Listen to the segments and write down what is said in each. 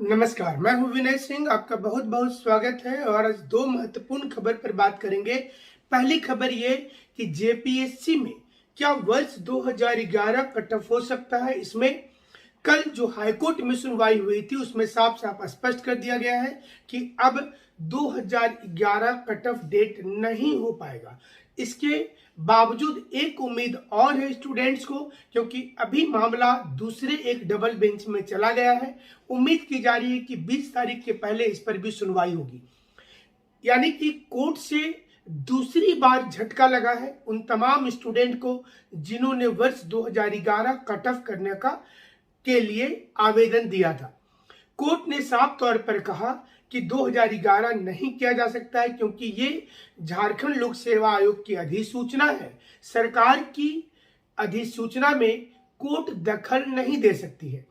नमस्कार, मैं हूं विनय सिंह। आपका बहुत बहुत स्वागत है और आज दो महत्वपूर्ण खबर पर बात करेंगे। पहली खबर ये कि जेपीएससी में क्या वर्ष 2011 कट ऑफ हो सकता है। इसमें कल जो हाईकोर्ट में सुनवाई हुई थी उसमें साफ साफ स्पष्ट कर दिया गया है कि अब 2011 कट ऑफ डेट नहीं हो पाएगा। इसके बावजूद एक उम्मीद और है स्टूडेंट्स को, क्योंकि अभी मामला दूसरे एक डबल बेंच में चला गया है। उम्मीद की जा रही है कि 20 तारीख के पहले इस पर भी सुनवाई होगी। यानी कि कोर्ट से दूसरी बार झटका लगा है उन तमाम स्टूडेंट को जिन्होंने वर्ष 2011 कट ऑफ करने के लिए आवेदन दिया था। कोर्ट ने साफ तौर पर कहा कि 2011 नहीं किया जा सकता है, क्योंकि ये झारखंड लोक सेवा आयोग की अधिसूचना है। सरकार की अधिसूचना में कोर्ट दखल नहीं दे सकती है।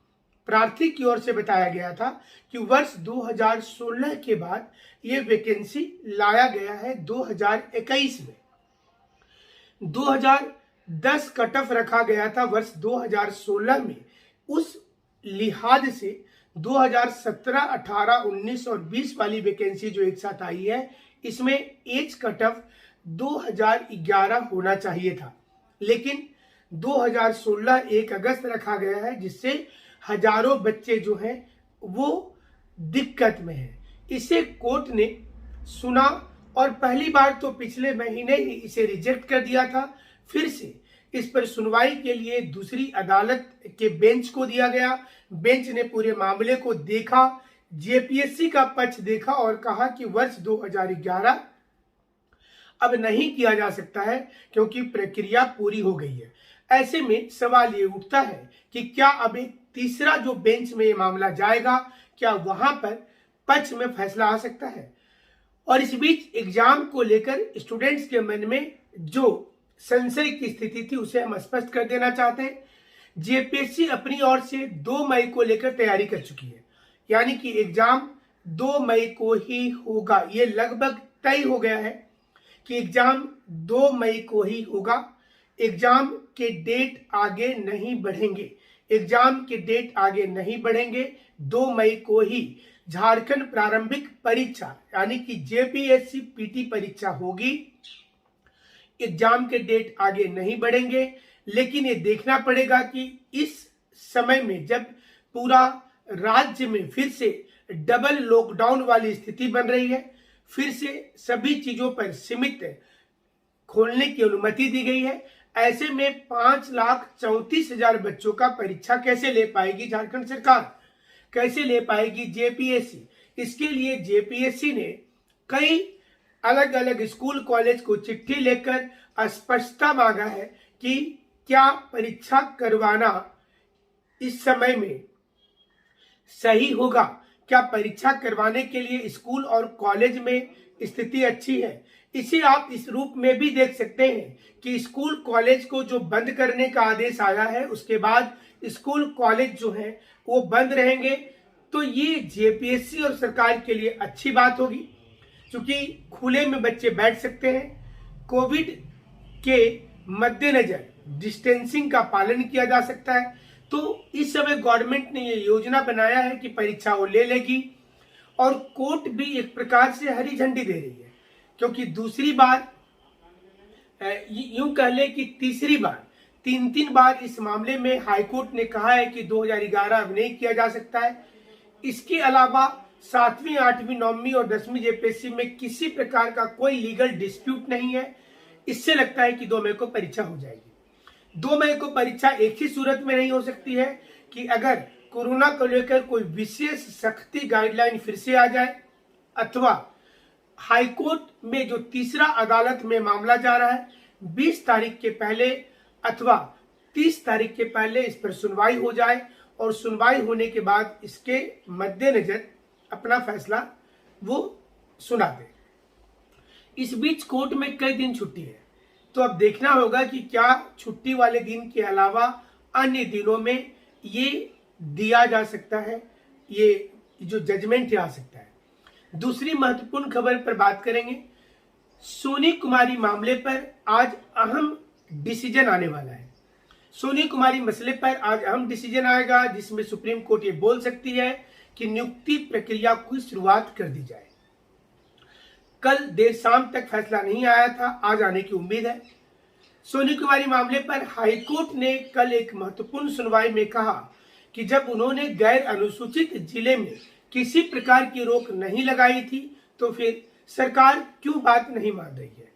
प्रार्थी की ओर से बताया गया था कि वर्ष 2016 के बाद ये वैकेंसी लाया गया है 2021 में। 2010 कट ऑफ रखा गया था वर्ष 2016 में। उस लिहाज से 2017, 18, 19 और 20 वाली वैकेंसी जो एक साथ आई है, इसमें एज कट ऑफ 2011 होना चाहिए था, लेकिन 2016 1 अगस्त रखा गया है, जिससे हजारों बच्चे जो हैं वो दिक्कत में हैं। इसे कोर्ट ने सुना और पहली बार तो पिछले महीने ही इसे रिजेक्ट कर दिया था। फिर से इस पर सुनवाई के लिए दूसरी अदालत के बेंच को दिया गया। बेंच ने पूरे मामले को देखा, जेपीएससी का पक्ष देखा और कहा कि वर्ष 2011 अब नहीं किया जा सकता है, क्योंकि प्रक्रिया पूरी हो गई है। ऐसे में सवाल ये उठता है कि क्या अब एक तीसरा जो बेंच में ये मामला जाएगा, क्या वहां पर पक्ष में फैसला आ सकता है। और इस बीच एग्जाम को लेकर स्टूडेंट्स के मन में जो संशय की स्थिति थी उसे हम स्पष्ट कर देना चाहते हैं। जेपीएससी अपनी ओर से 2 मई को लेकर तैयारी कर चुकी है, यानी कि एग्जाम 2 मई को ही होगा। ये लगभग तय हो गया है कि एग्जाम 2 मई को ही होगा। एग्जाम के डेट आगे नहीं बढ़ेंगे। एग्जाम के डेट आगे नहीं बढ़ेंगे। 2 मई को ही झारखंड प्रारंभिक परीक्षा यानी कि जेपीएससी पीटी परीक्षा होगी। एग्जाम के डेट आगे नहीं बढ़ेंगे, लेकिन ये देखना पड़ेगा कि इस समय में जब पूरा राज्य में फिर से डबल लॉकडाउन वाली स्थिति बन रही है, फिर से सभी चीजों पर सीमित खोलने की अनुमति दी गई है, ऐसे में 5,34,000 बच्चों का परीक्षा कैसे ले पाएगी झारखंड सरकार, कैसे ले पाएगी जेपीएससी। इसके लिए जेपीएससी ने कई अलग अलग स्कूल कॉलेज को चिट्ठी लेकर स्पष्टता मांगा है कि क्या परीक्षा करवाना इस समय में सही होगा, क्या परीक्षा करवाने के लिए स्कूल और कॉलेज में स्थिति अच्छी है। इसे आप इस रूप में भी देख सकते हैं कि स्कूल कॉलेज को जो बंद करने का आदेश आया है, उसके बाद स्कूल कॉलेज जो है वो बंद रहेंगे। तो ये जेपीएससी और सरकार के लिए अच्छी बात होगी, क्योंकि खुले में बच्चे बैठ सकते हैं। कोविड के मद्देनजर डिस्टेंसिंग का पालन किया जा सकता है। तो इस समय गवर्नमेंट ने ये योजना बनाया है कि परीक्षा वो ले लेगी, और कोर्ट भी एक प्रकार से हरी झंडी दे रही है, क्योंकि दूसरी बार यूं कह ले कि तीसरी बार 3 बार इस मामले में हाईकोर्ट ने कहा है कि 2011 अब नहीं किया जा सकता है। इसके अलावा 7वीं, 8वीं, 9वीं और 10वीं जेपीएससी में किसी प्रकार का कोई लीगल डिस्प्यूट नहीं है। इससे लगता है कि 2 मई को परीक्षा हो जाएगी। 2 मई को परीक्षा एक ही सूरत में नहीं हो सकती है कि अगर कोरोना को लेकर कोई विशेष सख्ती गाइडलाइन फिर से आ जाए, अथवा हाईकोर्ट में जो तीसरा अदालत में मामला जा रहा है 20 तारीख के पहले अथवा 30 तारीख के पहले इस पर सुनवाई हो जाए, और सुनवाई होने के बाद इसके मद्देनजर अपना फैसला वो सुना दे। इस बीच कोर्ट में कई दिन छुट्टी है, तो अब देखना होगा कि क्या छुट्टी वाले दिन के अलावा अन्य दिनों में ये दिया जा सकता है, ये जो जजमेंट आ सकता है। दूसरी महत्वपूर्ण खबर पर बात करेंगे। सोनी कुमारी मामले पर आज अहम डिसीजन आने वाला है। सोनी कुमारी मसले पर आज अहम डिसीजन आएगा, जिसमें सुप्रीम कोर्ट ये बोल सकती है कि नियुक्ति प्रक्रिया की शुरुआत कर दी जाए। कल देर शाम तक फैसला नहीं आया था, आज आने की उम्मीद है। सोनी कुमारी मामले पर हाईकोर्ट ने कल एक महत्वपूर्ण सुनवाई में कहा कि जब उन्होंने गैर अनुसूचित जिले में किसी प्रकार की रोक नहीं लगाई थी तो फिर सरकार क्यों बात नहीं मान रही है?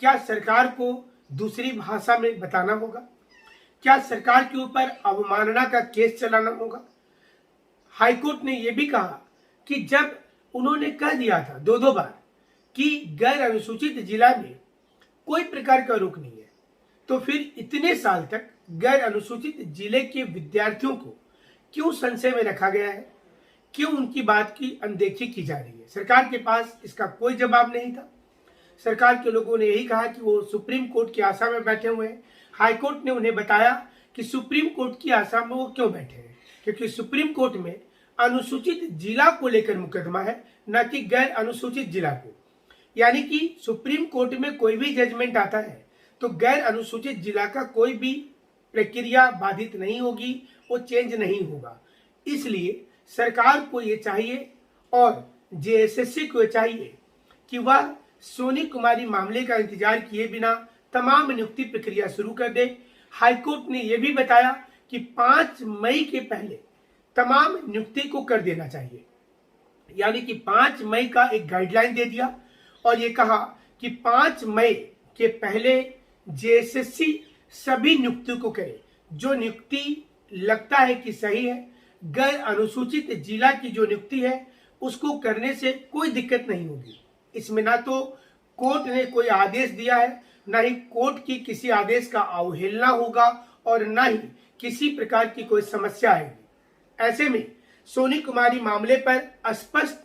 क्या सरकार को दूसरी भाषा में बताना होगा? क्या सरकार के ऊपर अवमानना का केस चलाना होगा? हाईकोर्ट ने यह भी कहा कि जब उन्होंने कह दिया था दो बार कि गैर अनुसूचित जिला में कोई प्रकार का रोक नहीं है, तो फिर इतने साल तक गैर अनुसूचित जिले के विद्यार्थियों को क्यों संशय में रखा गया है? क्यों उनकी बात की अनदेखी की जा रही है? सरकार के पास इसका कोई जवाब नहीं था। सरकार के लोगों ने यही कहा कि वो सुप्रीम कोर्ट की आशा में बैठे हुए हैं। हाईकोर्ट ने उन्हें बताया कि सुप्रीम कोर्ट की आशा में वो क्यों बैठे हैं, क्योंकि सुप्रीम कोर्ट में अनुसूचित जिला को लेकर मुकदमा है, न कि गैर अनुसूचित जिला को। यानी कि सुप्रीम कोर्ट में कोई भी जजमेंट आता है तो गैर अनुसूचित जिला का कोई भी प्रक्रिया बाधित नहीं होगी, वो चेंज नहीं होगा। इसलिए सरकार को ये चाहिए और जेएसएससी को चाहिए कि वह सोनी कुमारी मामले का इंतजार किए बिना तमाम नियुक्ति प्रक्रिया शुरू कर दे। हाईकोर्ट ने यह भी बताया कि 5 मई के पहले तमाम नियुक्ति को कर देना चाहिए। यानी कि 5 मई का एक गाइडलाइन दे दिया और ये कहा कि 5 मई के पहले जेएसएससी सभी नियुक्ति को करे। जो नियुक्ति लगता है कि सही है, गैर अनुसूचित जिला की जो नियुक्ति है उसको करने से कोई दिक्कत नहीं होगी। इसमें ना तो कोर्ट ने कोई आदेश दिया है, ना ही कोर्ट की किसी आदेश का अवहेलना होगा और ना ही किसी प्रकार की कोई समस्या आएगी। ऐसे में सोनी कुमारी मामले पर स्पष्ट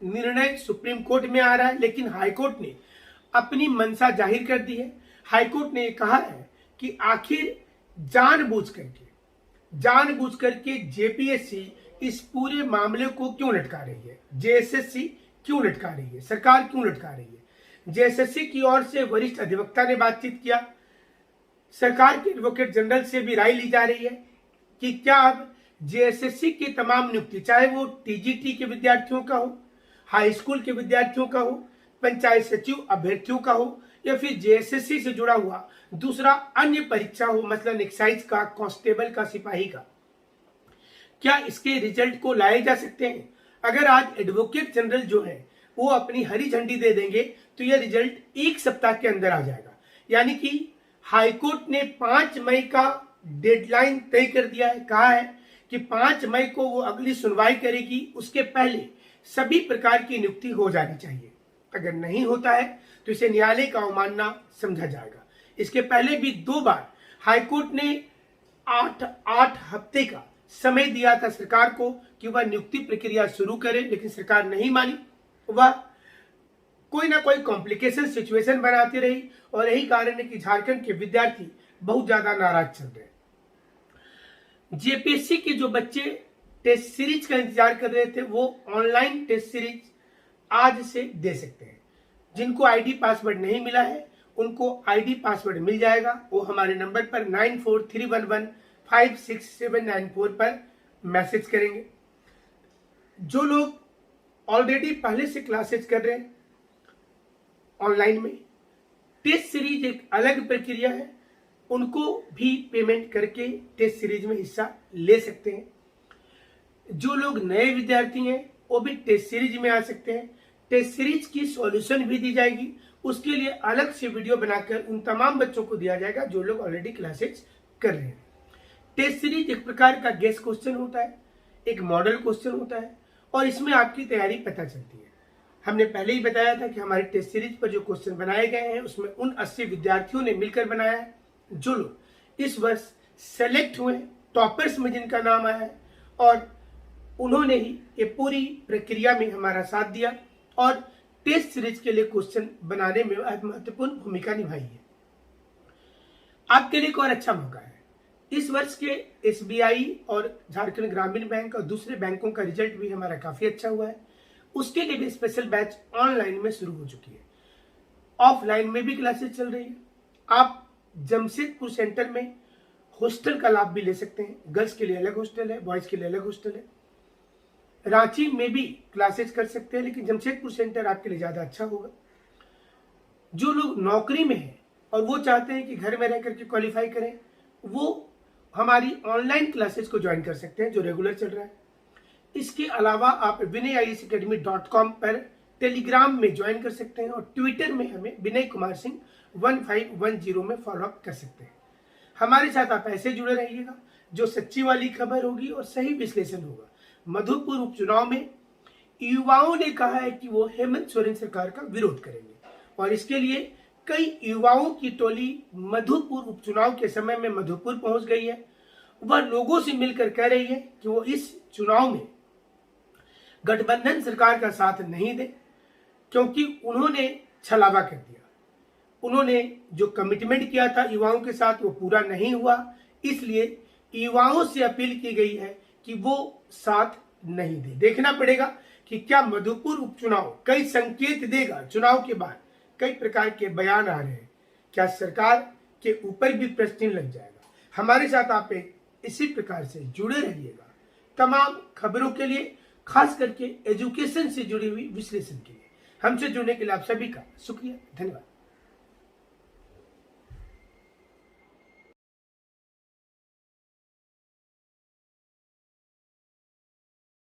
निर्णय सुप्रीम कोर्ट में आ रहा है, लेकिन हाईकोर्ट ने अपनी मंशा जाहिर कर दी है। हाईकोर्ट ने कहा है कि आखिर जानबूझ करके जेपीएससी इस पूरे मामले को क्यों लटका रही है, जेएसएससी क्यों लटका रही है, सरकार क्यों लटका रही है। जेएसएससी की ओर से वरिष्ठ अधिवक्ता ने बातचीत किया, सरकार के एडवोकेट जनरल से भी राय ली जा रही है कि क्या अब जेएसएससी की तमाम नियुक्ति, चाहे वो टीजीटी के विद्यार्थियों का हो, हाई स्कूल के विद्यार्थियों का हो, पंचायत सचिव अभ्यर्थियों का हो, या फिर जेएसएससी से जुड़ा हुआ दूसरा अन्य परीक्षा हो, मतलब एक्साइज का, कांस्टेबल का, सिपाही का, क्या इसके रिजल्ट को लाए जा सकते हैं? अगर आज एडवोकेट जनरल जो है वो अपनी हरी झंडी दे देंगे तो यह रिजल्ट 1 सप्ताह के अंदर आ जाएगा। यानी कि हाईकोर्ट ने 5 मई का डेडलाइन तय कर दिया है। कहा है कि 5 मई को वो अगली सुनवाई करेगी, उसके पहले सभी प्रकार की नियुक्ति हो जानी चाहिए। अगर नहीं होता है तो इसे न्यायालय का अवमानना समझा जाएगा। इसके पहले भी 2 बार हाईकोर्ट ने 8 हफ्ते का समय दिया था सरकार को कि वह नियुक्ति प्रक्रिया शुरू करे, लेकिन सरकार नहीं मानी। वह कोई ना कोई कॉम्प्लिकेशन सिचुएशन बनाती रही और यही कारण है कि झारखंड के विद्यार्थी बहुत ज्यादा नाराज चल रहे हैं। जेपीएससी के जो बच्चे टेस्ट सीरीज का इंतजार कर रहे थे वो ऑनलाइन टेस्ट सीरीज आज से दे सकते हैं। जिनको आईडी पासवर्ड नहीं मिला है उनको आईडी पासवर्ड मिल जाएगा। वो हमारे नंबर पर 9431156794 पर मैसेज करेंगे। जो लोग ऑलरेडी पहले से क्लासेज कर रहे हैं ऑनलाइन में, टेस्ट सीरीज एक अलग प्रक्रिया है, उनको भी पेमेंट करके टेस्ट सीरीज में हिस्सा ले सकते हैं। जो लोग नए विद्यार्थी हैं वो भी टेस्ट सीरीज में आ सकते हैं। टेस्ट सीरीज की सॉल्यूशन भी दी जाएगी, उसके लिए अलग से वीडियो बनाकर उन तमाम बच्चों को दिया जाएगा जो लोग ऑलरेडी क्लासेज कर रहे हैं। टेस्ट सीरीज एक प्रकार का गेस्ट क्वेश्चन होता है, एक मॉडल क्वेश्चन होता है और इसमें आपकी तैयारी पता चलती है। हमने पहले ही बताया था कि हमारे टेस्ट सीरीज पर जो क्वेश्चन बनाए गए हैं उसमें उन 80 विद्यार्थियों ने मिलकर बनाया है जो लोग इस वर्ष सेलेक्ट हुए, टॉपर्स में जिनका नाम आया है, और उन्होंने ही ये पूरी प्रक्रिया में हमारा साथ दिया और टेस्ट सीरीज के लिए क्वेश्चन बनाने में महत्वपूर्ण भूमिका निभाई है। आपके लिए एक और अच्छा मौका है। इस वर्ष के एसबीआई और झारखंड ग्रामीण बैंक और दूसरे बैंकों का रिजल्ट भी हमारा काफी अच्छा हुआ है। उसके लिए भी स्पेशल बैच ऑनलाइन में शुरू हो चुकी है, ऑफलाइन में भी क्लासेस चल रही है। आप जमशेदपुर सेंटर में हॉस्टल का लाभ भी ले सकते हैं। गर्ल्स के लिए अलग हॉस्टल है, बॉयज के लिए अलग हॉस्टल है। रांची में भी क्लासेस कर सकते हैं, लेकिन जमशेदपुर सेंटर आपके लिए ज़्यादा अच्छा होगा। जो लोग नौकरी में हैं और वो चाहते हैं कि घर में रह करके क्वालिफाई करें, वो हमारी ऑनलाइन क्लासेस को ज्वाइन कर सकते हैं जो रेगुलर चल रहा है। इसके अलावा आप vinayisacademy.com पर टेलीग्राम में ज्वाइन कर सकते हैं और ट्विटर में हमें विनय कुमार सिंह 1510 में फॉलो अप कर सकते हैं। हमारे साथ आप ऐसे जुड़े रहिएगा जो सच्ची वाली खबर होगी और सही विश्लेषण होगा। मधुपुर उपचुनाव में युवाओं ने कहा है कि वो हेमंत सोरेन सरकार का विरोध करेंगे और इसके लिए कई युवाओं की टोली मधुपुर उपचुनाव के समय में मधुपुर पहुंच गई है। वह लोगों से मिलकर कह रही है कि वो इस चुनाव में गठबंधन सरकार का साथ नहीं दे, क्योंकि उन्होंने छलावा कर दिया। उन्होंने जो कमिटमेंट किया था युवाओं के साथ वो पूरा नहीं हुआ, इसलिए युवाओं से अपील की गई है कि वो साथ नहीं दे। देखना पड़ेगा कि क्या मधुपुर उपचुनाव कई संकेत देगा। चुनाव के बाद कई प्रकार के बयान आ रहे हैं, क्या सरकार के ऊपर भी प्रश्न लग जाएगा। हमारे साथ आप इसी प्रकार से जुड़े रहिएगा तमाम खबरों के लिए, खास करके एजुकेशन से जुड़ी हुई विश्लेषण के लिए। हमसे जुड़ने के लिए आप सभी का शुक्रिया, धन्यवाद।